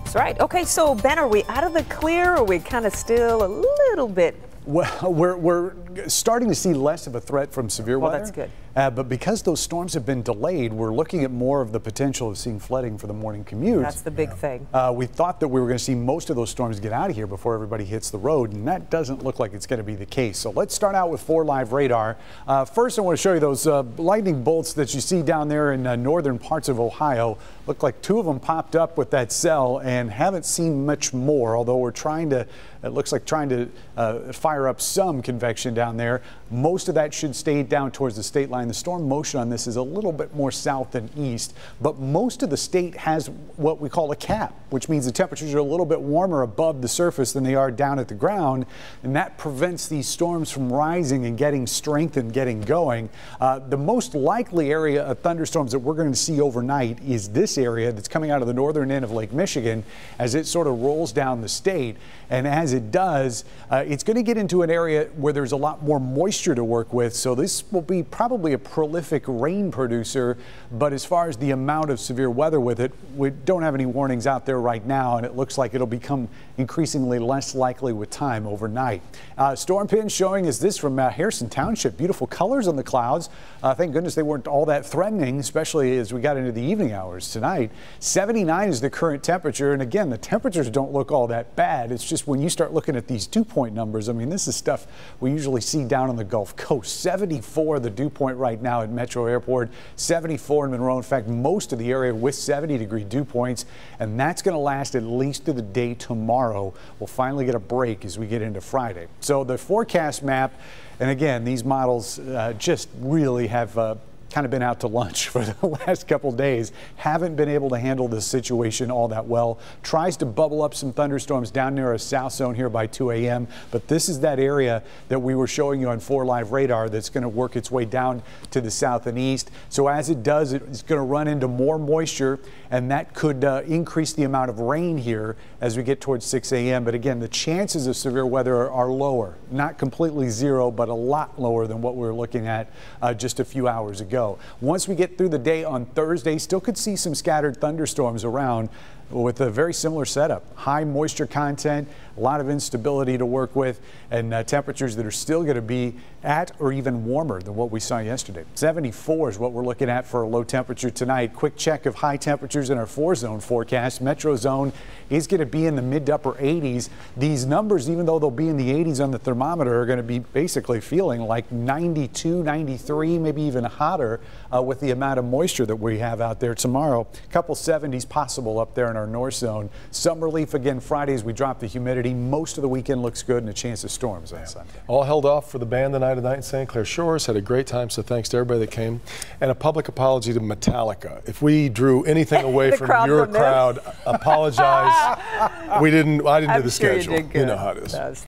That's right. Okay, so Ben, are we out of the clear, or are we kind of still a little bit? Well, we're starting to see less of a threat from severe weather. Well, that's good. But because those storms have been delayed, we're looking at more of the potential of seeing flooding for the morning commute. That's the big thing. We thought that we were going to see most of those storms get out of here before everybody hits the road, and that doesn't look like it's going to be the case. So let's start out with 4 Live radar. First, I want to show you those lightning bolts that you see down there in northern parts of Ohio. Look like 2 of them popped up with that cell, and haven't seen much more, although we're trying to, it looks like trying to fire up some convection down there. Most of that should stay down towards the state line. The storm motion on this is a little bit more south than east, but most of the state has what we call a cap, which means the temperatures are a little bit warmer above the surface than they are down at the ground, and that prevents these storms from rising and getting strength and getting going. The most likely area of thunderstorms that we're going to see overnight is this area that's coming out of the northern end of Lake Michigan as it sort of rolls down the state. And as it does, it's going to get into an area where there's a lot more moisture to work with. So this will be probably a prolific rain producer. But as far as the amount of severe weather with it, we don't have any warnings out there right now. And it looks like it'll become increasingly less likely with time overnight. Storm pin showing is this from Harrison Township. Beautiful colors on the clouds. Thank goodness they weren't all that threatening, especially as we got into the evening hours tonight. 79 is the current temperature. And again, the temperatures don't look all that bad. It's just when you start looking at these dew point numbers, I mean, this is stuff we usually see down on the Gulf Coast. 74 the dew point right now at Metro Airport, 74 in Monroe. In fact, most of the area with 70-degree dew points, and that's going to last at least through the day tomorrow. We'll finally get a break as we get into Friday. So the forecast map, and again, these models just really have kind of been out to lunch for the last couple days. Haven't been able to handle this situation all that well. Tries to bubble up some thunderstorms down near a south zone here by 2 a.m. But this is that area that we were showing you on 4 Live radar that's going to work its way down to the south and east. So as it does, it's going to run into more moisture, and that could increase the amount of rain here as we get towards 6 a.m. But again, the chances of severe weather are lower. Not completely zero, but a lot lower than what we were looking at just a few hours ago. Once we get through the day on Thursday, still could see some scattered thunderstorms around with a very similar setup. High moisture content, a lot of instability to work with, and temperatures that are still going to be at or even warmer than what we saw yesterday. 74 is what we're looking at for a low temperature tonight. Quick check of high temperatures in our 4-zone forecast. Metro zone is going to be in the mid to upper 80s. These numbers, even though they'll be in the 80s on the thermometer, are going to be basically feeling like 92, 93, maybe even hotter with the amount of moisture that we have out there tomorrow. A couple 70s possible up there in our north zone. Some relief again Friday as we drop the humidity. Most of the weekend looks good, and a chance of storms on Sunday. All held off for the band tonight in St. Clair Shores. Had a great time, so thanks to everybody that came. And a public apology to Metallica. If we drew anything away from your crowd, apologize. I didn't do the schedule. You know how it is.